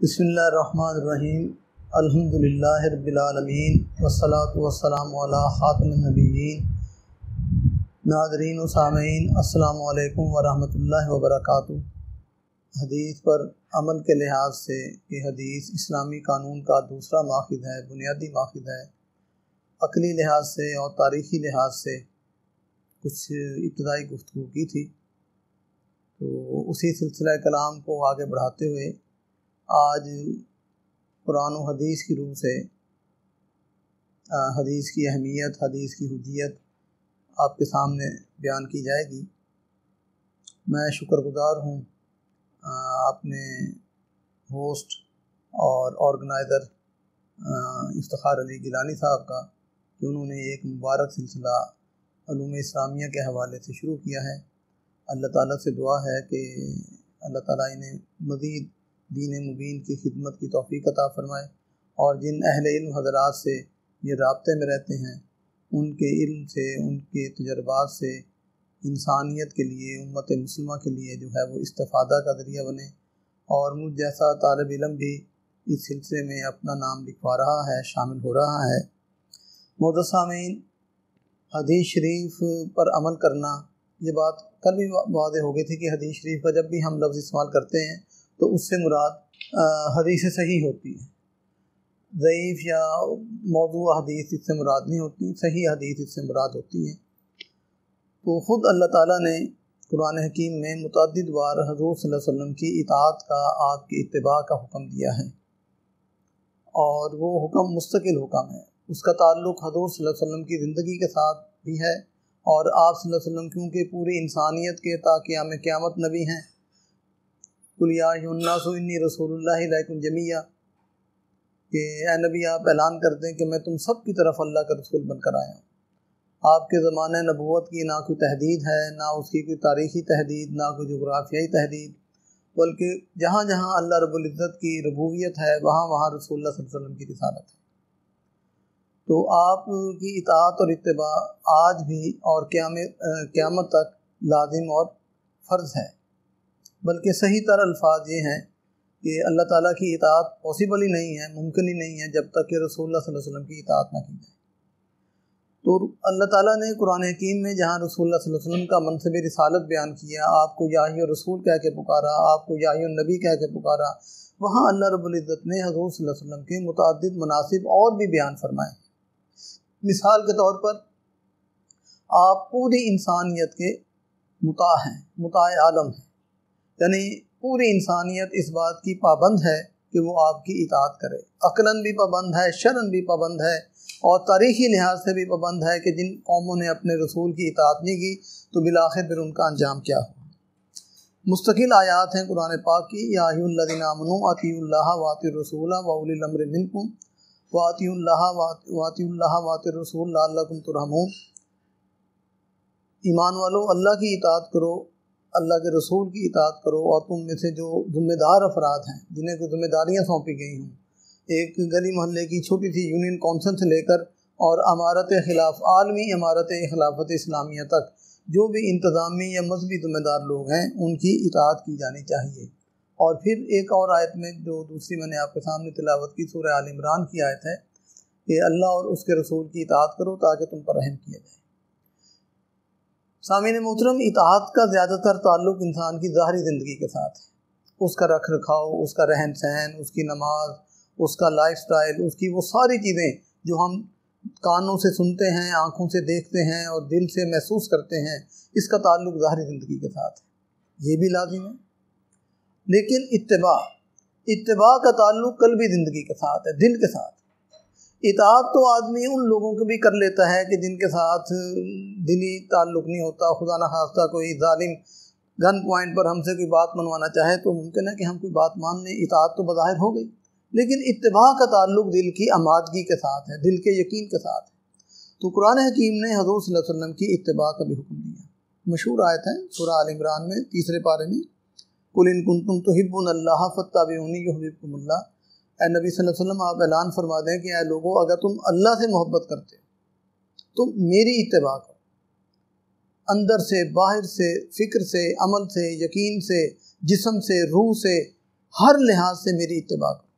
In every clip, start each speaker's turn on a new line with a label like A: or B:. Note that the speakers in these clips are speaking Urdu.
A: بسم اللہ الرحمن الرحیم الحمدللہ رب العالمین والصلاة والسلام علی خاتم النبیین۔ ناظرین و سامعین السلام علیکم ورحمۃ اللہ وبرکاتہ۔ حدیث پر عمل کے لحاظ سے یہ حدیث اسلامی قانون کا دوسرا ماخذ ہے، بنیادی ماخذ ہے۔ عقلی لحاظ سے اور تاریخی لحاظ سے کچھ ابتدائی گفتگو کی تھی، تو اسی سلسلہ کلام کو آگے بڑھاتے ہوئے آج قرآن و حدیث کی روح سے حدیث کی اہمیت، حدیث کی حجیت آپ کے سامنے بیان کی جائے گی۔ میں شکر گزار ہوں اپنے ہوسٹ اور آرگنائزر افتخار علی گیلانی صاحب کا کہ انہوں نے ایک مبارک سلسلہ علوم اسلامیہ کے حوالے سے شروع کیا ہے۔ اللہ تعالیٰ سے دعا ہے کہ اللہ تعالیٰ انہیں مزید دین مبین کی خدمت کی توفیق عطا فرمائے، اور جن اہل علم حضرات سے یہ رابطے میں رہتے ہیں ان کے علم سے، ان کے تجربات سے انسانیت کے لیے، امت مسلمہ کے لیے جو ہے وہ استفادہ کا ذریعہ بنے، اور مجھ جیسا طالب علم بھی اس سلسلے میں اپنا نام لکھوا رہا ہے، شامل ہو رہا ہے۔ معزز سامعین، حدیث شریف پر عمل کرنا، یہ بات کل بھی واضح ہو گئی تھی کہ حدیث شریف کا جب بھی ہم لفظ استعمال کرتے ہیں تو اس سے مراد حدیث صحیح ہوتی ہے، ضعیف یا موضوع حدیث اس سے مراد نہیں ہوتی، صحیح حدیث اس سے مراد ہوتی ہے۔ تو خود اللہ تعالیٰ نے قرآن حکیم میں متعدد بار حضور صلی اللہ علیہ وسلم کی اطاعت کا، آپ کی اتباع کا حکم دیا ہے، اور وہ حکم مستقل حکم ہے۔ اس کا تعلق حضور صلی اللہ علیہ وسلم کی زندگی کے ساتھ بھی ہے، اور آپ صلی اللہ علیہ وسلم کیونکہ پوری انسانیت کے تا قیامت نبی ہیں۔ قُلْ يَا أَيُّهَا النَّاسُ إِنِّي رَسُولُ اللَّهِ إِلَيْكُمْ جَمِيعًا، کہ اے نبی آپ اعلان کر دیں کہ میں تم سب کی طرف اللہ کا رسول بن کر آیا ہوں۔ آپ کے زمانے نبوت کی نہ کوئی تحدید ہے، نہ اس کی کوئی تاریخی تحدید، نہ کوئی جغرافیائی تحدید، بلکہ جہاں جہاں اللہ رب العزت کی ربوبیت ہے وہاں وہاں رسول اللہ صلی اللہ علیہ وسلم کی رسالت ہے۔ تو آپ کی اطاعت اور اتباع آج بھی اور قیامت تک لازم اور فرض ہے، بلکہ صحیح تر الفاظ یہ ہیں کہ اللہ تعالیٰ کی اطاعت پاسبل ہی نہیں ہے، ممکن ہی نہیں ہے جب تک کہ رسول اللہ صلی اللہ علیہ وسلم کی اطاعت نہ کی جائے۔ تو اللہ تعالیٰ نے قرآن حکیم میں جہاں رسول اللہ صلی اللہ علیہ وسلم کا منصب رسالت بیان کیا، آپ کو یا ایھا الرسول کہہ کے پکارا، آپ کو یا ایھا النبی کہہ کے پکارا، وہاں اللہ رب العزت نے حضور صلی اللہ علیہ وسلم کے متعدد مناصب اور بھی بیان فرمائے۔ مثال کے طور پر آپ پوری انسانیت کے مطاع ہیں، مطاع عالم ہیں، یعنی پوری انسانیت اس بات کی پابند ہے کہ وہ آپ کی اطاعت کرے، عقلاً بھی پابند ہے، شرعاً بھی پابند ہے، اور تاریخی لحاظ سے بھی پابند ہے کہ جن قوموں نے اپنے رسول کی اطاعت نہیں کی تو بالآخر پھر ان کا انجام کیا ہوا۔ مستقل آیات ہیں قرآن پاک کی، یا ایھا الذین آمنوا اطیعوا اللہ واطیعوا الرسول واولی الامر منکم واطیعوا اللہ واطیعوا الرسول لعلکم ترحمون۔ ایمان والو، اللہ کی اطاعت کرو، اللہ کے رسول کی اطاعت کرو، اور تم میں سے جو ذمہ دار افراد ہیں جنہیں کوئی ذمہ داریاں سونپی گئی ہوں، ایک گلی محلے کی چھوٹی سی یونین کونسل سے لے کر اور عالمی امارت خلافت اسلامیہ تک جو بھی انتظامی یا مذہبی ذمہ دار لوگ ہیں ان کی اطاعت کی جانی چاہیے۔ اور پھر ایک اور آیت میں جو دوسری میں نے آپ کے سامنے تلاوت کی، سورہ آل عمران کی آیت ہے کہ اللہ اور اس کے رسول کی اطاعت کرو تاکہ تم پر رحم کیا جائے۔ سامعین محترم، اطاعت کا زیادہ تر تعلق انسان کی ظاہری زندگی کے ساتھ ہے، اس کا رکھ رکھاؤ، اس کا رہن سہن، اس کی نماز، اس کا لائف سٹائل، اس کی وہ ساری چیزیں جو ہم کانوں سے سنتے ہیں، آنکھوں سے دیکھتے ہیں اور دل سے محسوس کرتے ہیں، اس کا تعلق ظاہری زندگی کے ساتھ ہے، یہ بھی لازم ہے۔ لیکن اتباع کا تعلق قلبی زندگی کے ساتھ ہے، دل کے ساتھ۔ اطاعت تو آدمی ان لوگوں کو بھی کر لیتا ہے کہ جن کے ساتھ دلی تعلق نہیں ہوتا، خدا نخواستہ کوئی ظالم گن پوائنٹ پر ہم سے کوئی بات منوانا چاہے تو ممکن ہے کہ ہم کوئی بات مان لیں، اطاعت تو بظاہر ہو گئی، لیکن اتباع کا تعلق دل کی آمادگی کے ساتھ ہے، دل کے یقین کے ساتھ ہے۔ تو قرآن حکیم نے حضور صلی اللہ علیہ وسلم کی اتباع کا بھی حکم دیا۔ مشہور آیت ہے سورہ آل عمران میں 3 پارے میں، قُلْ إِن كُنتُمْ تُحِبُّونَ اللَّهَ فَاتَّبِعُونِي يُحْبِبْكُمُ اللَّهُ۔ اے نبی صلی اللہ علیہ وسلم آپ اعلان فرما دیں کہ اے لوگو، اگر تم اللہ سے محبت کرتے ہو تو میری اتباع کرو، اندر سے، باہر سے، فکر سے، عمل سے، یقین سے، جسم سے، روح سے، ہر لحاظ سے میری اتباع کرو،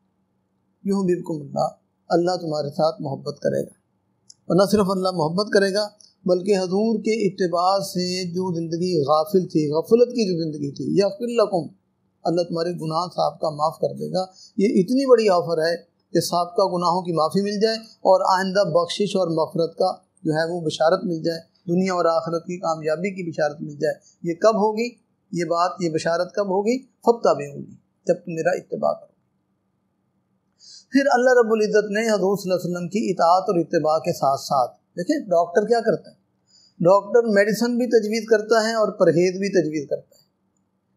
A: یحببکم اللہ، اللہ تمہارے ساتھ محبت کرے گا۔ اور نہ صرف اللہ محبت کرے گا بلکہ حضور کے اتباع سے جو زندگی غافل تھی، غفلت کی جو زندگی تھی، یغفر لکم، اللہ تمہارے گناہ سابقہ معاف کر دے گا۔ یہ اتنی بڑی آفر ہے کہ سابقہ گناہوں کی معافی مل جائے اور آئندہ بخشش اور مغفرت کا جو ہے وہ بشارت مل جائے، دنیا اور آخرت کی کامیابی کی بشارت مل جائے۔ یہ کب ہوگی یہ بات، یہ بشارت کب ہوگی؟ فاتبعونی، جب تم میرا اتباع کرو۔ پھر اللہ رب العزت نے حضور صلی اللہ علیہ وسلم کی اطاعت اور اتباع کے ساتھ ساتھ، دیکھیں ڈاکٹر کیا کرتا ہے، ڈاکٹر میڈیسن بھی تجویز کرتا ہے اور پرہیز بھی تجویز کرتا ہے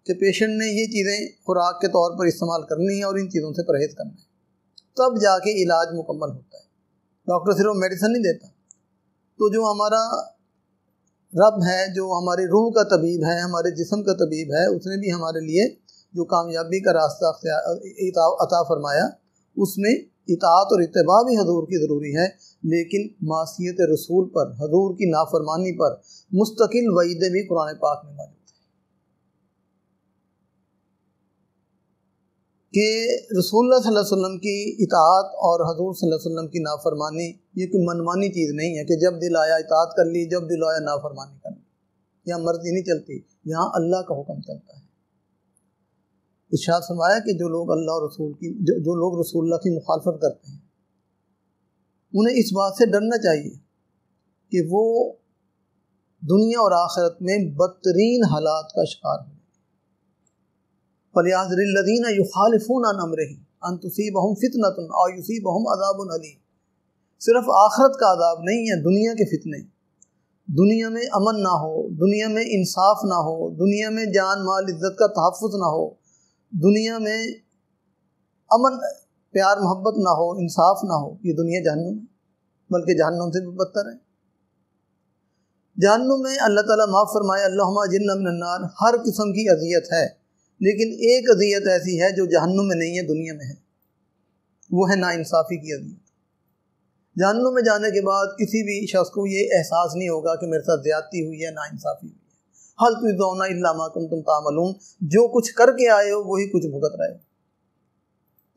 A: کہ پیشنٹ نے یہ چیزیں خوراک کے طور پر استعمال کرنی ہے اور ان چیزوں سے پرہیز کرنا ہے، تب جا کے علاج مکمل ہوتا ہے۔ ڈاکٹر صرف میڈیسن نہیں دیتا۔ تو جو ہمارا رب ہے، جو ہماری روح کا طبیب ہے، ہمارے جسم کا طبیب ہے، اس نے بھی ہمارے لیے جو کامیابی کا راستہ عطا فرمایا، اس میں اطاعت اور اتباع بھی حضور کی ضروری ہے، لیکن معصیت رسول پر، حضور کی نافرمانی پر مستقل وعیدیں بھی قرآن پاک میں موجود ہیں کہ رسول اللہ صلی اللہ علیہ وسلم کی اطاعت اور حضور صلی اللہ علیہ وسلم کی نافرمانی یہ کوئی منمانی چیز نہیں ہے کہ جب دل آیا اطاعت کر لی، جب دل آیا نافرمانی کر لی۔ یہاں مرضی نہیں چلتی، یہاں اللہ کا حکم چلتا ہے۔ ارشاد فرمایا کہ جو لوگ اللہ اور رسول کی جو لوگ رسول اللہ کی مخالفت کرتے ہیں، انہیں اس بات سے ڈرنا چاہیے کہ وہ دنیا اور آخرت میں بدترین حالات کا شکار ہوں۔ فَلْيَحْذَرِ الَّذِينَ يُخَالِفُونَ عَنْ أَمْرِهِ أَن تُصِيبَهُمْ فِتْنَةٌ أَوْ يُصِيبَهُمْ عَذَابٌ أَلِيمٌ۔ صرف آخرت کا عذاب نہیں ہے، دنیا کے فتنے، دنیا میں امن نہ ہو، دنیا میں انصاف نہ ہو، دنیا میں جان مال عزت کا تحفظ نہ ہو، دنیا میں امن پیار محبت نہ ہو، انصاف نہ ہو، یہ دنیا جہنم ہے، بلکہ جہنم سے بھی بدتر ہے۔ جہنم میں اللہ تعالیٰ معاف فرمائے، اللہم اجرنا من النار، ہر قسم کی اذیت ہے، لیکن ایک اذیت ایسی ہے جو جہنم میں نہیں ہے، دنیا میں ہے، وہ ہے ناانصافی کی اذیت۔ جہنم میں جانے کے بعد کسی بھی شخص کو یہ احساس نہیں ہوگا کہ میرے ساتھ زیادتی ہوئی ہے، ناانصافی ہوئی ہے۔ حل تجزون الا ما کنتم تعملون، جو کچھ کر کے آئے ہو وہی کچھ بھگت رہے ہو۔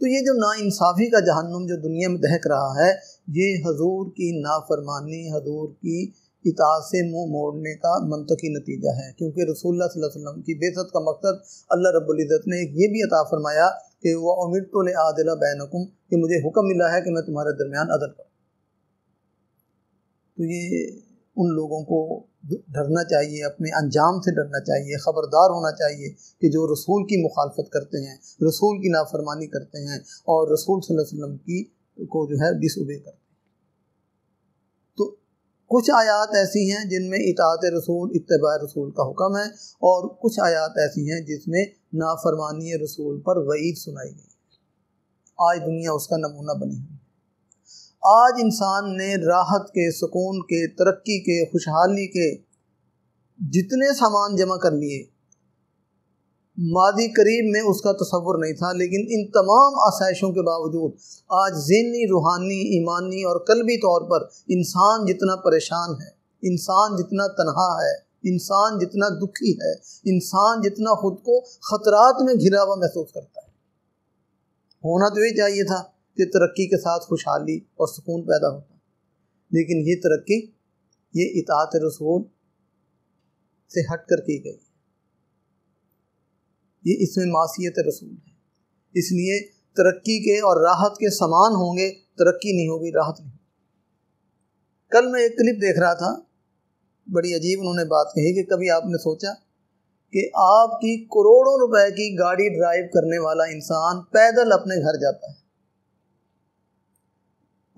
A: تو یہ جو ناانصافی کا جہنم جو دنیا میں دہک رہا ہے، یہ حضور کی نافرمانی، حضور کی اطاعت سے منہ موڑنے کا منطقی نتیجہ ہے، کیونکہ رسول اللہ صلی اللہ علیہ وسلم کی بعثت کا مقصد اللہ رب العزت نے یہ بھی عطا فرمایا کہ وَأُمِرْتُ لِأَعْدِلَ بَيْنَكُمْ، کہ مجھے حکم ملا ہے کہ میں تمہارے درمیان عدل کروں۔ تو یہ ان لوگوں کو ڈرنا چاہیے، اپنے انجام سے ڈرنا چاہیے، خبردار ہونا چاہیے کہ جو رسول کی مخالفت کرتے ہیں، رسول کی نافرمانی کرتے ہیں اور رسول صلی اللہ علیہ وسلم کی کو جو ہے ڈس اوبے کرتے ہیں۔ تو کچھ آیات ایسی ہیں جن میں اطاعت رسول، اتباع رسول کا حکم ہے، اور کچھ آیات ایسی ہیں جس میں نافرمانی رسول پر وعید سنائی گئی ہے۔ آج دنیا اس کا نمونہ بنی ہوئی ہے۔ آج انسان نے راحت کے، سکون کے، ترقی کے، خوشحالی کے جتنے سامان جمع کر لیے، ماضی قریب میں اس کا تصور نہیں تھا، لیکن ان تمام آسائشوں کے باوجود آج ذہنی، روحانی، ایمانی اور قلبی طور پر انسان جتنا پریشان ہے، انسان جتنا تنہا ہے، انسان جتنا دکھی ہے، انسان جتنا خود کو خطرات میں گھرا ہوا محسوس کرتا ہے۔ ہونا تو یہ چاہیے تھا کہ ترقی کے ساتھ خوشحالی اور سکون پیدا ہوتا، لیکن یہ ترقی یہ اطاعت رسول سے ہٹ کر کی گئی، یہ اس میں معصیت رسول ہے۔ اس لیے ترقی کے اور راحت کے سامان ہوں گے، ترقی نہیں ہوگی، راحت نہیں ہوگی۔ کل میں ایک کلپ دیکھ رہا تھا، بڑی عجیب انہوں نے بات کہی کہ کبھی آپ نے سوچا کہ آپ کی کروڑوں روپے کی گاڑی ڈرائیو کرنے والا انسان پیدل اپنے گھر جاتا ہے،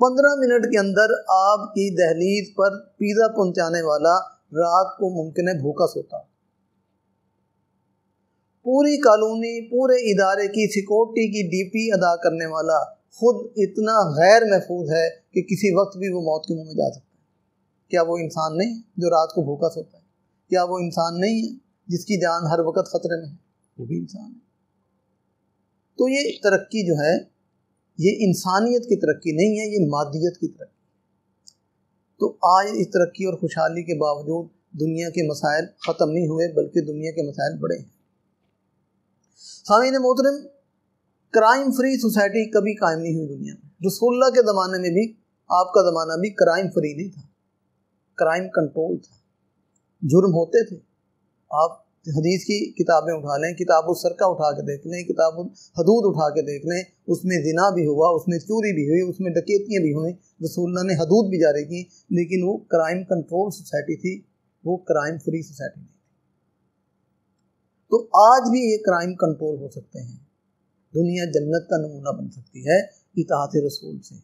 A: 15 منٹ کے اندر آپ کی دہلیز پر پیزا پہنچانے والا رات کو ممکن ہے بھوکا سوتا، پوری کالونی، پورے ادارے کی سیکورٹی کی ڈیوٹی ادا کرنے والا خود اتنا غیر محفوظ ہے کہ کسی وقت بھی وہ موت کے منہ میں جا سکتا ہے۔ کیا وہ انسان نہیں ہے جو رات کو بھوکا سوتا ہے؟ کیا وہ انسان نہیں ہے جس کی جان ہر وقت خطرے میں ہے؟ وہ بھی انسان ہے۔ تو یہ ترقی جو ہے یہ انسانیت کی ترقی نہیں ہے، یہ مادیت کی ترقی۔ تو آج اس ترقی اور خوشحالی کے باوجود دنیا کے مسائل ختم نہیں ہوئے، بلکہ دنیا کے مسائل بڑے ہیں۔ سامعین محترم، کرائم فری سوسائٹی کبھی قائم نہیں ہوئی دنیا میں۔ رسول اللہ کے زمانے میں بھی، آپ کا زمانہ بھی کرائم فری نہیں تھا، کرائم کنٹرول تھا، جرم ہوتے تھے۔ آپ حدیث کی کتابیں اٹھا لیں، کتاب السرقہ اٹھا کے دیکھ لیں، کتاب الحدود اٹھا کے دیکھ لیں، اس میں زنا بھی ہوا، اس میں چوری بھی ہوئی، اس میں ڈکیتیاں بھی ہوئیں، رسول اللہ نے حدود بھی جاری کی، لیکن وہ کرائم کنٹرول سوسائٹی تھی، وہ کرائم فری سوسائٹی نہیں تھی۔ تو آج بھی یہ کرائم کنٹرول ہو سکتے ہیں، دنیا جنت کا نمونہ بن سکتی ہے اطاعت رسول سے،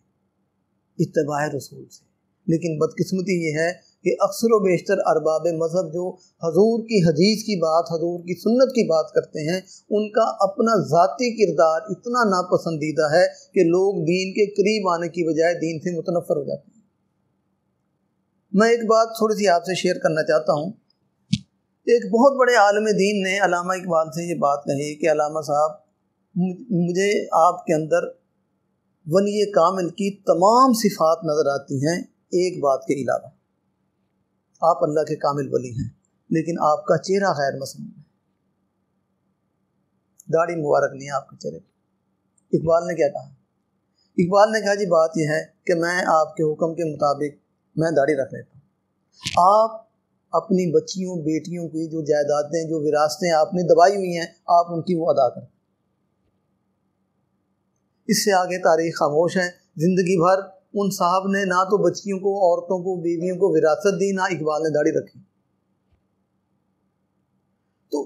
A: اتباع رسول سے۔ لیکن بدقسمتی یہ ہے کہ اکثر و بیشتر ارباب مذہب جو حضور کی حدیث کی بات، حضور کی سنت کی بات کرتے ہیں، ان کا اپنا ذاتی کردار اتنا ناپسندیدہ ہے کہ لوگ دین کے قریب آنے کی بجائے دین سے متنفر ہو جاتے ہیں۔ میں ایک بات تھوڑی سی آپ سے شیئر کرنا چاہتا ہوں۔ ایک بہت بڑے عالم دین نے علامہ اقبال سے یہ بات کہی کہ علامہ صاحب، مجھے آپ کے اندر ولی کامل کی تمام صفات نظر آتی ہیں ایک بات کے علاوہ، آپ اللہ کے کامل ولی ہیں، لیکن آپ کا چہرہ غیر مسنون ہے، داڑھی مبارک نہیں ہے آپ کے چہرے پہ۔ اقبال نے کیا کہا؟ اقبال نے کہا جی بات یہ ہے کہ میں آپ کے حکم کے مطابق میں داڑھی رکھ لیتا ہوں، آپ اپنی بچیوں بیٹیوں کی جو جائیدادیں، جو وراثتیں آپ نے دبائی ہوئی ہیں، آپ ان کی وہ ادا کریں۔ اس سے آگے تاریخ خاموش ہے۔ زندگی بھر ان صاحب نے نہ تو بچیوں کو، عورتوں کو، بیویوں کو وراثت دی، نہ اقبال نے داڑھی رکھی۔ تو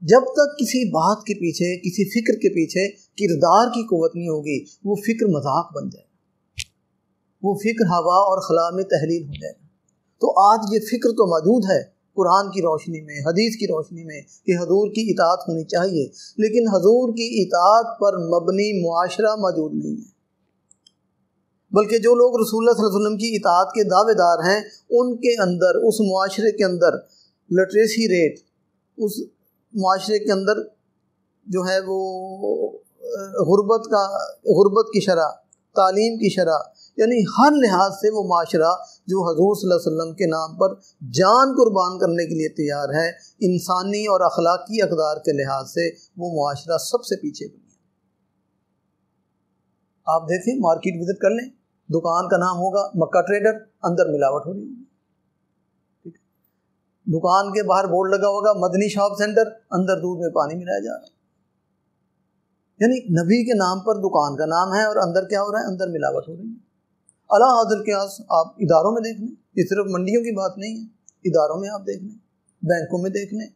A: جب تک کسی بات کے پیچھے، کسی فکر کے پیچھے کردار کی قوت نہیں ہوگی، وہ فکر مذاق بن جائے گا، وہ فکر ہوا اور خلا میں تحلیل ہو جائے گا۔ تو آج یہ فکر تو موجود ہے قرآن کی روشنی میں، حدیث کی روشنی میں، کہ حضور کی اطاعت ہونی چاہیے، لیکن حضور کی اطاعت پر مبنی معاشرہ موجود نہیں ہے، بلکہ جو لوگ رسول اللہ صلی اللہ علیہ وسلم کی اطاعت کے دعوے دار ہیں، ان کے اندر، اس معاشرے کے اندر لٹریسی ریٹ، اس معاشرے کے اندر جو ہے وہ غربت کی شرح، تعلیم کی شرح، یعنی ہر لحاظ سے وہ معاشرہ جو حضور صلی اللہ علیہ وسلم کے نام پر جان قربان کرنے کے لیے تیار ہے، انسانی اور اخلاقی اقدار کے لحاظ سے وہ معاشرہ سب سے پیچھے ہے۔ آپ دیکھیں، مارکیٹ وزٹ کر لیں، دکان کا نام ہوگا مکہ ٹریڈر، اندر ملاوٹ ہو رہی ہوگی، دکان کے باہر بورڈ لگا ہوگا مدنی شاپ سینٹر، اندر دودھ میں پانی ملایا جا رہا ہے۔ یعنی نبی کے نام پر دکان کا نام ہے اور اندر کیا ہو رہا ہے؟ اندر ملاوٹ ہو رہی ہے۔ اللہ حاضر قیاس آپ اداروں میں دیکھ لیں، یہ صرف منڈیوں کی بات نہیں ہے، اداروں میں آپ دیکھ لیں، بینکوں میں دیکھ لیں،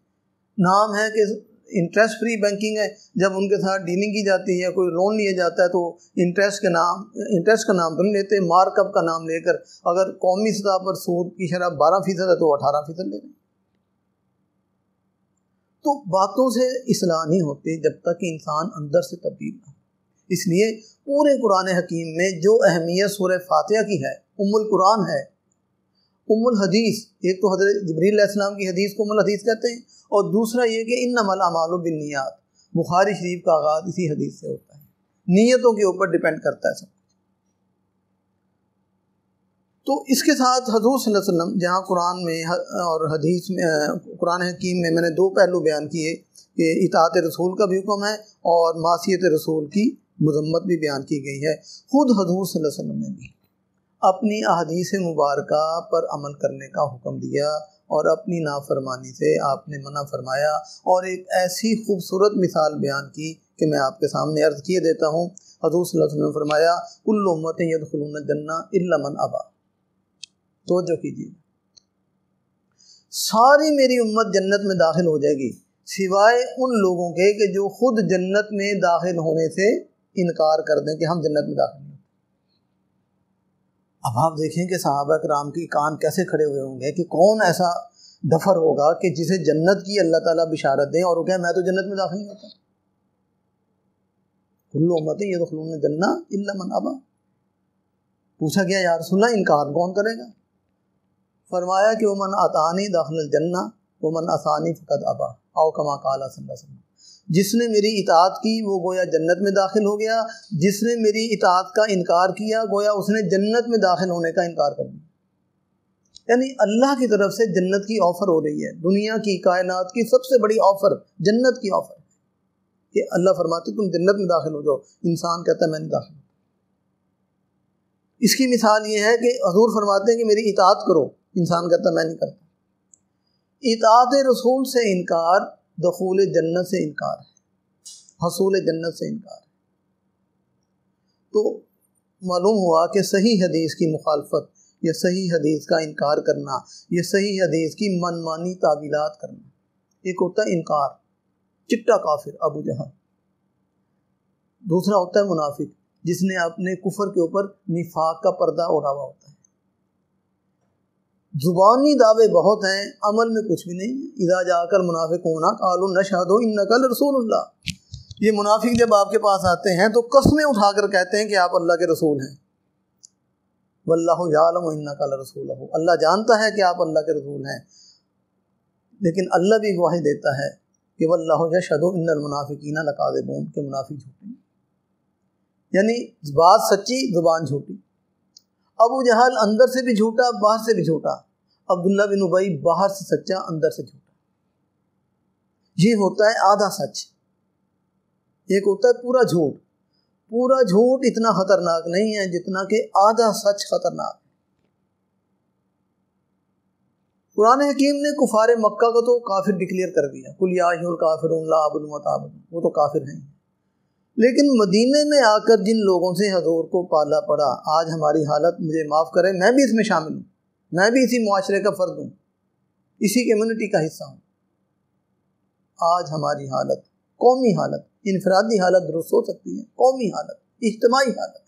A: نام ہے کہ انٹرسٹ فری بینکنگ ہے، جب ان کے ساتھ ڈیلنگ کی جاتی ہے، کوئی لون لیا جاتا ہے تو انٹرسٹ کا نام تو نہیں لیتے، مارک اپ کا نام لے کر، اگر قومی سطح پر سود کی شرح 12% ہے تو 18% لے لیں۔ تو باتوں سے اصلاح نہیں ہوتی جب تک کہ انسان اندر سے تبدیل نہ ہو۔ اس لیے پورے قرآن حکیم میں جو اہمیت سورہ فاتحہ کی ہے، ام القرآن ہے، ام الحدیث، ایک تو حضرت جبریل علیہ السلام کی حدیث کو ام الحدیث کہتے ہیں، اور دوسرا یہ کہ انما الاعمال بالنیات، بخاری شریف کا آغاز اسی حدیث سے ہوتا ہے، نیتوں کے اوپر ڈیپینڈ کرتا ہے سب۔ تو اس کے ساتھ حضور صلی اللہ علیہ وسلم جہاں قرآن میں اور حدیث میں، قرآن حکیم میں نے دو پہلو بیان کیے کہ اطاعت رسول کا بھی حکم ہے اور معصیت رسول کی مذمت بھی بیان کی گئی ہے۔ خود حضور صلی اللہ علیہ وسلم نے بھی اپنی احادیث مبارکہ پر عمل کرنے کا حکم دیا اور اپنی نافرمانی سے آپ نے منع فرمایا، اور ایک ایسی خوبصورت مثال بیان کی کہ میں آپ کے سامنے عرض کیے دیتا ہوں۔ حضور صلی اللہ علیہ وسلم نے فرمایا کل امت یدخلون الجنہ الا من ابا، توجہ کیجیے، ساری میری امت جنت میں داخل ہو جائے گی سوائے ان لوگوں کے کہ جو خود جنت میں داخل ہونے سے انکار کر دیں کہ ہم جنت میں داخل نہیں ہوتے۔ اب آپ دیکھیں کہ صحابہ کرام کی کان کیسے کھڑے ہوئے ہوں گے کہ کون ایسا دفر ہوگا کہ جسے جنت کی اللہ تعالیٰ بشارت دیں اور وہ کہے میں تو جنت میں داخل نہیں ہوتا۔ کل امت یدخلون الجنہ الا من ابا، پوچھا گیا یا رسول اللہ انکار کون کرے گا؟ فرمایا کہ ومن اطاعنی دخل الجنہ ومن عصانی فقد ابا، او کما قال صلی اللہ علیہ وسلم، جس نے میری اطاعت کی وہ گویا جنت میں داخل ہو گیا، جس نے میری اطاعت کا انکار کیا گویا اس نے جنت میں داخل ہونے کا انکار کر دیا۔ یعنی اللہ کی طرف سے جنت کی آفر ہو رہی ہے، دنیا کی، کائنات کی سب سے بڑی آفر جنت کی آفر ہے، کہ اللہ فرماتے تم جنت میں داخل ہو جاؤ، انسان کہتا ہے میں نہیں داخل ہوتا۔ اس کی مثال یہ ہے کہ حضور فرماتے ہیں کہ میری اطاعت کرو، انسان کہتا ہے میں نہیں کرتا۔ اطاعت رسول سے انکار دخول جنت سے انکار ہے، حصول جنت سے انکار ہے۔ تو معلوم ہوا کہ صحیح حدیث کی مخالفت یا صحیح حدیث کا انکار کرنا، یا صحیح حدیث کی من مانی تعویلات کرنا، ایک ہوتا ہے انکار، چٹا کافر ابو جہل، دوسرا ہوتا ہے منافق جس نے اپنے کفر کے اوپر نفاق کا پردہ اڑا ہوا ہوتا ہے۔ زبانی دعوے بہت ہیں، عمل میں کچھ بھی نہیں ہے۔ اذا جا کر منافقون قالوا نشهد انک لرسول اللہ، یہ منافق جب آپ کے پاس آتے ہیں تو قسمیں اٹھا کر کہتے ہیں کہ آپ اللہ کے رسول ہیں۔ واللہ یعلم انک لرسولہ، اللہ جانتا ہے کہ آپ اللہ کے رسول ہیں، لیکن اللہ بھی گواہی دیتا ہے کہ واللہ یشہد ان المنافقین لکاذبون، کہ منافق جھوٹے ہیں، یعنی بات سچی زبان جھوٹی۔ ابو جہل اندر سے بھی جھوٹا باہر سے بھی جھوٹا، عبداللہ بن ابی باہر سے سچا اندر سے جھوٹا۔ یہ ہوتا ہے آدھا سچ، ایک ہوتا ہے پورا جھوٹ۔ پورا جھوٹ اتنا خطرناک نہیں ہے جتنا کہ آدھا سچ خطرناک ہے۔ قرآن حکیم نے کفار مکہ کو تو کافر ڈکلیئر کر دیا، قل یا ایھا الکافرون لا اعبد ما تعبدون، وہ تو کافر ہیں۔ لیکن مدینے میں آ کر جن لوگوں سے حضور کو پالا پڑا، آج ہماری حالت، مجھے معاف کریں میں بھی اس میں شامل ہوں، میں بھی اسی معاشرے کا فرد ہوں، اسی کمیونٹی کا حصہ ہوں۔ آج ہماری حالت، قومی حالت، انفرادی حالت درست ہو سکتی ہے، قومی حالت، اجتماعی حالت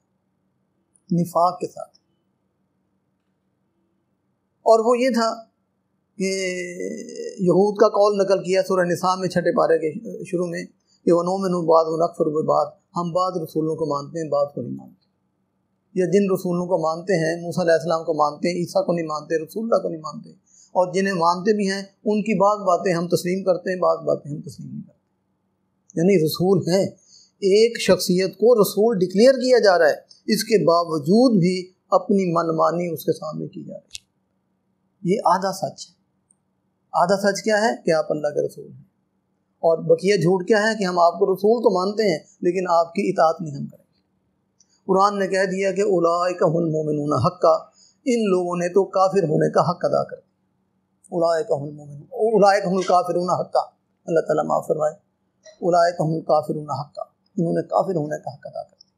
A: نفاق کے ساتھ۔ اور وہ یہ تھا کہ یہود کا قول نقل کیا سورہ نساء میں 6 پارے کے شروع میں کہ وَنُؤْمِنُ بِبَعْضٍ وَنَكْفُرُ بِبَعْضٍ، ہم بعض رسولوں کو مانتے ہیں بعض کو نہیں مانتے۔ یا جن رسولوں کو مانتے ہیں، موسیٰ علیہ السلام کو مانتے ہیں، عیسیٰ کو نہیں مانتے، رسول اللہ کو نہیں مانتے، اور جنہیں مانتے بھی ہیں ان کی بعض باتیں ہم تسلیم کرتے ہیں، بعض باتیں ہم تسلیم نہیں کرتے۔ یعنی رسول ہیں، ایک شخصیت کو رسول ڈکلیئر کیا جا رہا ہے، اس کے باوجود بھی اپنی من مانی اس کے سامنے کی جا رہی ہے۔ یہ آدھا سچ ہے۔ آدھا سچ کیا ہے کہ آپ اللہ کے رسول ہیں، اور بقیہ جھوٹ کیا ہے کہ ہم آپ کو رسول تو مانتے ہیں لیکن آپ کی اطاعت نہیں ہم کریں گے۔ قرآن نے کہہ دیا کہ اولئک هم المؤمنون حقا، ان لوگوں نے تو کافر ہونے کا حق ادا کر دیا۔ اولئک هم المؤمنون، اولئک هم الکافرون حقا، اللہ تعالیٰ معاف فرمائے، اولئک هم الکافرون حقا، انہوں نے کافر ہونے کا حق ادا کر دیا۔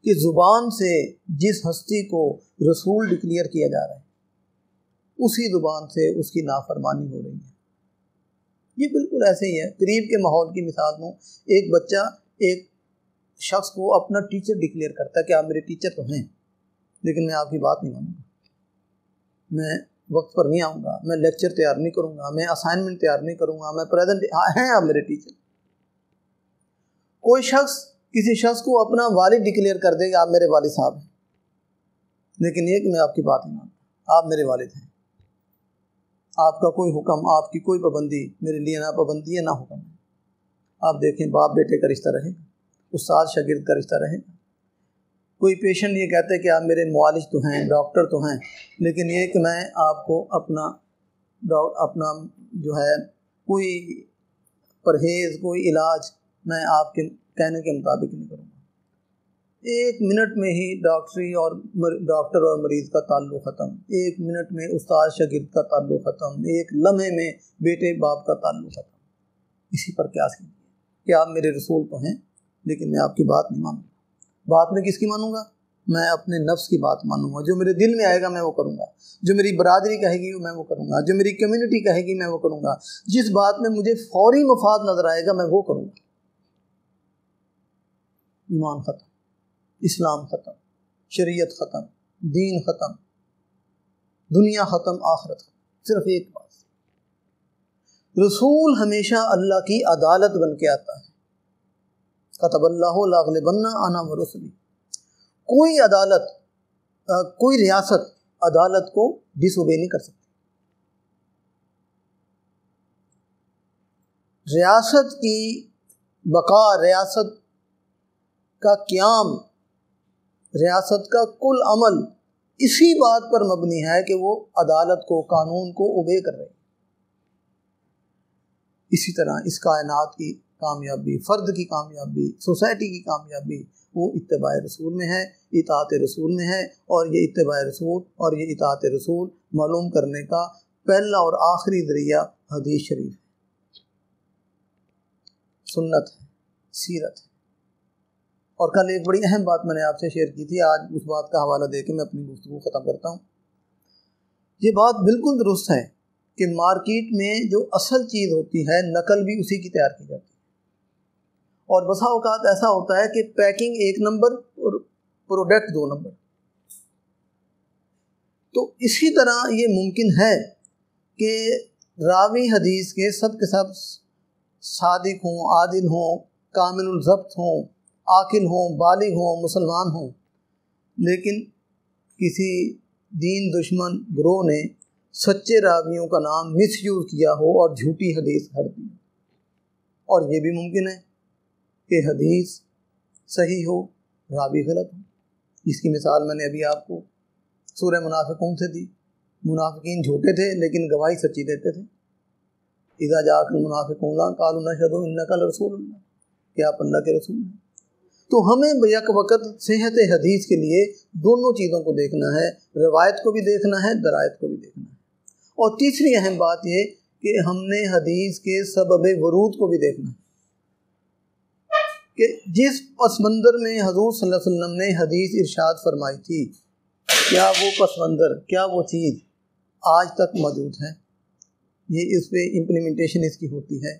A: کہ زبان سے جس ہستی کو رسول ڈکلیئر کیا جا رہا ہے اسی زبان سے اس کی نافرمانی ہو رہی ہے۔ یہ بالکل ایسے ہی ہے، قریب کے ماحول کی مثال دوں، ایک بچہ ایک شخص کو اپنا ٹیچر ڈکلیئر کرتا ہے کہ آپ میرے ٹیچر تو ہیں لیکن میں آپ کی بات نہیں مانوں گا، میں وقت پر نہیں آؤں گا، میں لیکچر تیار نہیں کروں گا، میں اسائنمنٹ تیار نہیں کروں گا، میں پریزنٹ، ہیں آپ میرے ٹیچر۔ کوئی شخص کسی شخص کو اپنا والد ڈکلیئر کر دے کہ آپ میرے والد صاحب ہیں، لیکن یہ کہ میں آپ کی بات نہیں مانتا، آپ میرے والد ہیں، آپ کا کوئی حکم، آپ کی کوئی پابندی میرے لیے نہ پابندی ہے نہ حکم ہے۔ آپ دیکھیں باپ بیٹے کا رشتہ رہے گا، استاد شاگرد کا رشتہ رہے گا۔ کوئی پیشنٹ یہ کہتے ہیں کہ آپ میرے معالج تو ہیں، ڈاکٹر تو ہیں، لیکن یہ کہ میں آپ کو اپنا جو ہے کوئی پرہیز، کوئی علاج میں آپ کے کہنے کے مطابق نہیں کروں گا۔ 1 منٹ میں ہی ڈاکٹر اور مریض کا تعلق ختم، 1 منٹ میں استاد شاگرد کا تعلق ختم، 1 لمحے میں بیٹے باپ کا تعلق ختم۔ اسی پر قیاس کیجیے کہ آپ میرے رسول تو ہیں لیکن میں آپ کی بات نہیں مانوں گا۔ بات میں کس کی مانوں گا؟ میں اپنے نفس کی بات مانوں گا، جو میرے دل میں آئے گا میں وہ کروں گا، جو میری برادری کہے گی میں وہ کروں گا، جو میری کمیونٹی کہے گی میں وہ کروں گا، جس بات میں مجھے فوری مفاد نظر آئے گا میں وہ کروں گا۔ ایمان ختم، اسلام ختم، شریعت ختم، دین ختم، دنیا ختم، آخرت ختم۔ صرف ایک بات، رسول ہمیشہ اللہ کی عدالت بن کے آتا ہے۔ کتب اللہ لاغلبن انا ورسلی، کوئی عدالت، کوئی ریاست عدالت کو ڈس اوبے نہیں کر سکتی۔ ریاست کی بقا، ریاست کا قیام، ریاست کا کل عمل اسی بات پر مبنی ہے کہ وہ عدالت کو، قانون کو اوبے کر رہے ہیں۔ اسی طرح اس کائنات کی کامیابی، فرد کی کامیابی، سوسائٹی کی کامیابی وہ اتباع رسول میں ہے، اطاعت رسول میں ہے، اور یہ اتباع رسول اور یہ اطاعت رسول معلوم کرنے کا پہلا اور آخری ذریعہ حدیث شریف ہے، سنت ہے، سیرت ہے۔ اور کل ایک بڑی اہم بات میں نے آپ سے شیئر کی تھی، آج اس بات کا حوالہ دے کے میں اپنی گفتگو ختم کرتا ہوں۔ یہ بات بالکل درست ہے کہ مارکیٹ میں جو اصل چیز ہوتی ہے نقل بھی اسی کی تیار کی جاتی ہے، اور بسا اوقات ایسا ہوتا ہے کہ پیکنگ 1 نمبر اور پروڈکٹ 2 نمبر۔ تو اسی طرح یہ ممکن ہے کہ راوی حدیث کے سب صادق ہوں، عادل ہوں، کامل الضبط ہوں، عاقل ہوں، بالغ ہوں، مسلمان ہوں، لیکن کسی دین دشمن گروہ نے سچے راویوں کا نام مس یوز کیا ہو اور جھوٹی حدیث گھڑ دی۔ اور یہ بھی ممکن ہے کہ حدیث صحیح ہو، راوی غلط ہو۔ اس کی مثال میں نے ابھی آپ کو سورہ منافقون سے دی۔ منافقین جھوٹے تھے لیکن گواہی سچی دیتے تھے۔ اذا جاءک المنافقون قالوا نشہد انک لرسول اللہ، کہ آپ اللہ کے رسول ہیں۔ تو ہمیں بیک وقت صحت حدیث کے لیے دونوں چیزوں کو دیکھنا ہے، روایت کو بھی دیکھنا ہے، درایت کو بھی دیکھنا ہے۔ اور تیسری اہم بات یہ کہ ہم نے حدیث کے سبب ورود کو بھی دیکھنا ہے، کہ جس پس منظر میں حضور صلی اللہ علیہ وسلم نے حدیث ارشاد فرمائی تھی، کیا وہ پس منظر، کیا وہ چیز آج تک موجود ہے؟ یہ اس پہ امپلیمنٹیشن اس کی ہوتی ہے۔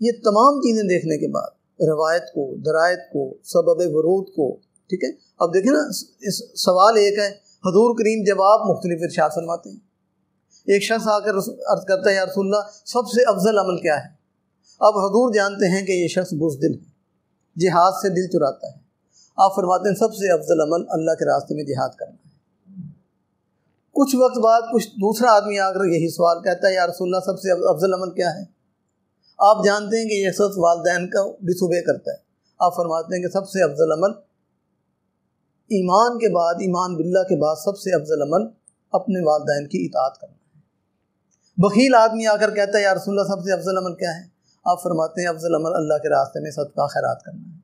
A: یہ تمام چیزیں دیکھنے کے بعد روایت کو، درایت کو، سبب ورود کو، ٹھیک ہے۔ اب دیکھیں نا، اس سوال ایک ہے، حضور کریم جواب مختلف ارشاد فرماتے ہیں۔ ایک شخص آ کر عرض کرتا ہے یا رسول اللہ سب سے افضل عمل کیا ہے؟ اب حضور جانتے ہیں کہ یہ شخص بزدل ہے، جہاد سے دل چراتا ہے۔ آپ فرماتے ہیں سب سے افضل عمل اللہ کے راستے میں جہاد کرنا ہے۔ کچھ وقت بعد کچھ دوسرا آدمی آ کر یہی سوال کہتا ہے یا رسول اللہ سب سے افضل عمل کیا ہے؟ آپ جانتے ہیں کہ یہ شخص والدین کا ڈس اوبے کرتا ہے۔ آپ فرماتے ہیں کہ سب سے افضل عمل ایمان کے بعد، ایمان باللہ کے بعد سب سے افضل عمل اپنے والدین کی اطاعت کرنا ہے۔ بخیل آدمی آ کر کہتا ہے یا رسول اللہ سب سے افضل عمل کیا ہے؟ آپ فرماتے ہیں افضل عمل اللہ کے راستے میں صدقہ خیرات کرنا ہے۔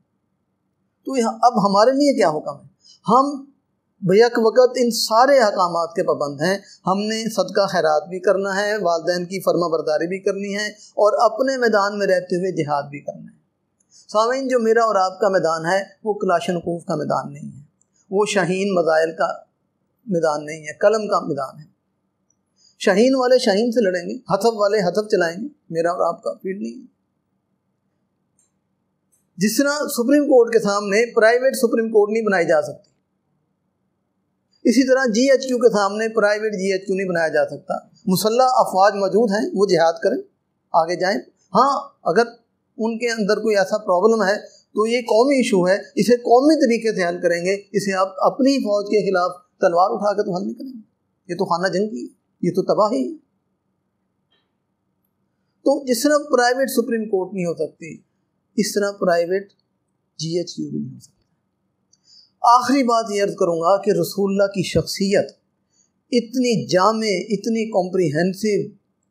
A: تو اب ہمارے لیے کیا حکم ہے؟ ہم بیک وقت ان سارے احکامات کے پابند ہیں۔ ہم نے صدقہ خیرات بھی کرنا ہے، والدین کی فرما برداری بھی کرنی ہے، اور اپنے میدان میں رہتے ہوئے جہاد بھی کرنا ہے۔ سامعین، جو میرا اور آپ کا میدان ہے وہ کلاشنکوف کا میدان نہیں ہے، وہ شاہین مزائل کا میدان نہیں ہے، قلم کا میدان ہے۔ شاہین والے شاہین سے لڑیں گے، حطب والے حطب چلائیں گے، میرا اور آپ کا فیلڈ نہیں ہے۔ جس طرح سپریم کورٹ کے سامنے پرائیویٹ سپریم کورٹ نہیں بنائی جا سکتی، اسی طرح جی ایچ کیو کے سامنے پرائیویٹ جی ایچ کیو نہیں بنایا جا سکتا۔ مسلح افواج موجود ہیں، وہ جہاد کریں، آگے جائیں۔ ہاں، اگر ان کے اندر کوئی ایسا پرابلم ہے تو یہ قومی ایشو ہے، اسے قومی طریقے سے حل کریں گے، اسے آپ اپنی فوج کے خلاف تلوار اٹھا کے تو حل نہیں کریں گے۔ یہ تو خانہ جنگ کی ہے، یہ تو تباہی ہے۔ تو جس طرح پرائیویٹ سپریم کورٹ نہیں ہو سکتی، اس طرح پرائیویٹ جی ایچ کیو بھی نہیں ہو سکتا۔ آخری بات یہ عرض کروں گا کہ رسول اللہ کی شخصیت اتنی جامع، اتنی کمپریہنسو،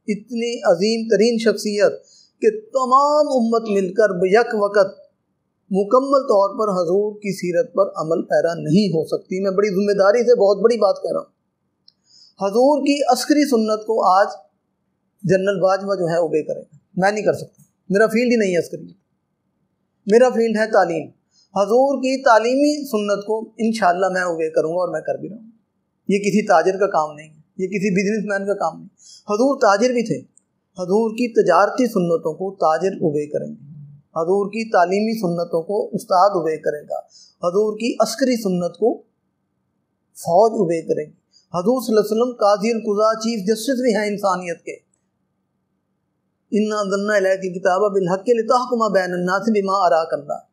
A: اتنی عظیم ترین شخصیت کہ تمام امت مل کر بیک وقت مکمل طور پر حضور کی سیرت پر عمل پیرا نہیں ہو سکتی۔ میں بڑی ذمہ داری سے بہت بڑی بات کہہ رہا ہوں۔ حضور کی عسکری سنت کو آج جنرل باجوہ جو ہے اوبے کرے گا، میں نہیں کر سکتا، میرا فیلڈ ہی نہیں ہے عسکری، میرا فیلڈ ہے تعلیم۔ حضور کی تعلیمی سنت کو انشاءاللہ میں اوبے کروں گا، اور میں کر بھی رہا ہوں۔ یہ کسی تاجر کا کام نہیں ہے، یہ کسی بزنس مین کا کام نہیں۔ حضور تاجر بھی تھے، حضور کی تجارتی سنتوں کو تاجر اوبے کریں گے، حضور کی تعلیمی سنتوں کو استاد اوبے کرے گا، حضور کی عسکری سنت کو فوج اوبے کرے گی۔ حضور صلی اللہ علیہ وسلم قاضی القضاء، چیف جسٹس بھی ہیں انسانیت کے۔ اِنَّا أَنزَلْنَا إِلَيْكَ الْكِتَابَ بِالْحَقِّ لِتَحْكُمَ بَيْنَ النَّاسِ بِمَا أَرَاكَ اللَّهُ۔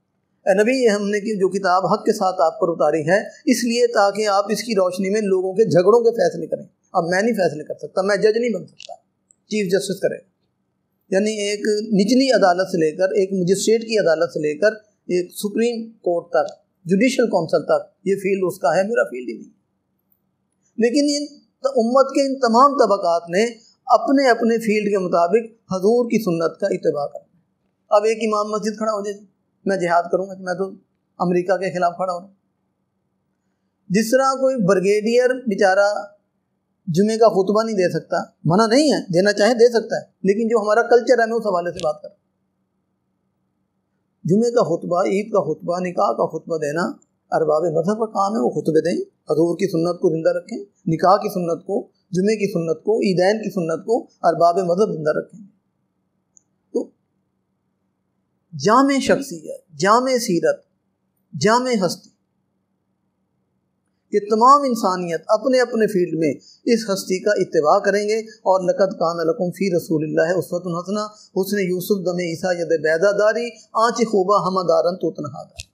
A: اے نبی، یہ ہم نے جو کتاب حق کے ساتھ آپ پر اتاری ہے، اس لیے تاکہ آپ اس کی روشنی میں لوگوں کے جھگڑوں کے فیصلے کریں۔ اب میں نہیں فیصلے کر سکتا، میں جج نہیں بن سکتا، چیف جسٹس کرے گا۔ یعنی ایک نچلی عدالت سے لے کر، ایک مجسٹریٹ کی عدالت سے لے کر ایک سپریم کورٹ تک، جوڈیشل کونسل تک، یہ فیلڈ اس کا ہے، میرا فیلڈ ہی نہیں۔ لیکن ان امت کے ان تمام طبقات نے اپنے اپنے فیلڈ کے مطابق حضور کی سنت کا اتباع کرنا۔ اب ایک امام مسجد کھڑا ہو جائے میں جہاد کروں گا، میں تو امریکہ کے خلاف کھڑا ہو رہا ہوں۔ جس طرح کوئی بریگیڈیئر بیچارہ جمعے کا خطبہ نہیں دے سکتا، منع نہیں ہے، دینا چاہے دے سکتا ہے، لیکن جو ہمارا کلچر ہے میں اس حوالے سے بات کر رہا ہوں۔ جمعے کا خطبہ، عید کا خطبہ، نکاح کا خطبہ دینا ارباب مذہب کا کام ہے، وہ خطبے دیں، حضور کی سنت کو زندہ رکھیں، نکاح کی سنت کو، جمعے کی سنت کو، عیدین کی سنت کو ارباب مذہب زندہ رکھیں۔ تو جامع شخصیت، جامع سیرت، جامع ہستی کہ تمام انسانیت اپنے اپنے فیلڈ میں اس ہستی کا اتباع کریں گے۔ اور لقد کان لکم فی رسول اللہ اسوۃ حسنہ، حسن یوسف دم عیسیٰ ید بیضا داری، آنچ خوبہ ہمہ دارن تو تنہا دار۔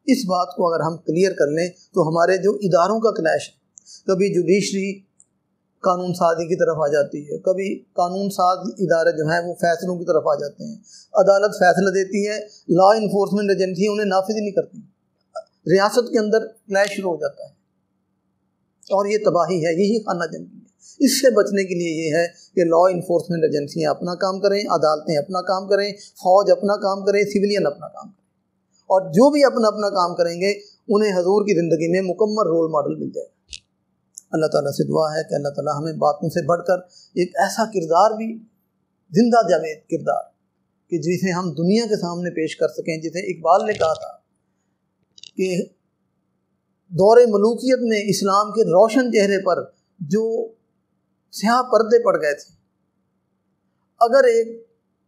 A: اس بات کو اگر ہم کلیئر کر لیں تو ہمارے جو اداروں کا کلیش ہے، کبھی جوڈیشری قانون سازی کی طرف آ جاتی ہے، کبھی قانون ساز ادارے جو ہیں وہ فیصلوں کی طرف آ جاتے ہیں، عدالت فیصلہ دیتی ہے، لا انفورسمنٹ ایجنسی انہیں نافذ نہیں کرتی، ریاست کے اندر کلیش شروع ہو جاتا ہے، اور یہ تباہی ہے، یہی خانہ جنگی ہے۔ اس سے بچنے کے لیے یہ ہے کہ لا انفورسمنٹ ایجنسیاں اپنا کام کریں، عدالتیں اپنا کام کریں، فوج اپنا کام کریں، سویلین اپنا کام کریں، اور جو بھی اپنا اپنا کام کریں گے انہیں حضور کی زندگی میں مکمل رول ماڈل مل جائے گا۔ اللہ تعالیٰ سے دعا ہے کہ اللہ تعالیٰ ہمیں باتوں سے بڑھ کر ایک ایسا کردار بھی، زندہ جاوید کردار، کہ جسے ہم دنیا کے سامنے پیش کر سکیں، جسے اقبال نے کہا تھا کہ دور ملوکیت میں اسلام کے روشن چہرے پر جو سیاہ پردے پڑ گئے تھے، اگر ایک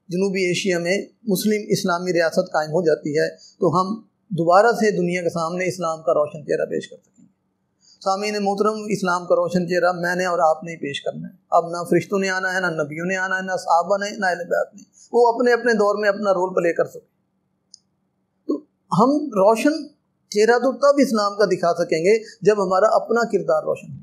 A: جنوبی ایشیا میں مسلم اسلامی ریاست قائم ہو جاتی ہے تو ہم دوبارہ سے دنیا کے سامنے اسلام کا روشن چہرہ پیش کر سکیں گے۔ سامعین محترم، اسلام کا روشن چہرہ میں نے اور آپ نے ہی پیش کرنا ہے۔ اب نہ فرشتوں نے آنا ہے، نہ نبیوں نے آنا ہے، نہ صحابہ نے، نہ اہل بیت نے، وہ اپنے اپنے دور میں اپنا رول پلے کر سکیں۔ تو ہم روشن چہرہ تو تب اسلام کا دکھا سکیں گے جب ہمارا اپنا کردار روشن ہو۔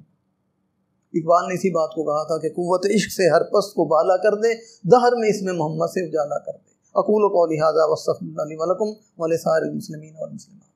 A: اقبال نے اسی بات کو کہا تھا کہ قوت عشق سے ہر پست کو بالا کر دے، دہر میں اس میں محمد سے اجالا کر دے۔ اقول قولی ھذا واستغفر اللہ لی ولکم ولسائر المسلمین والمسلمات۔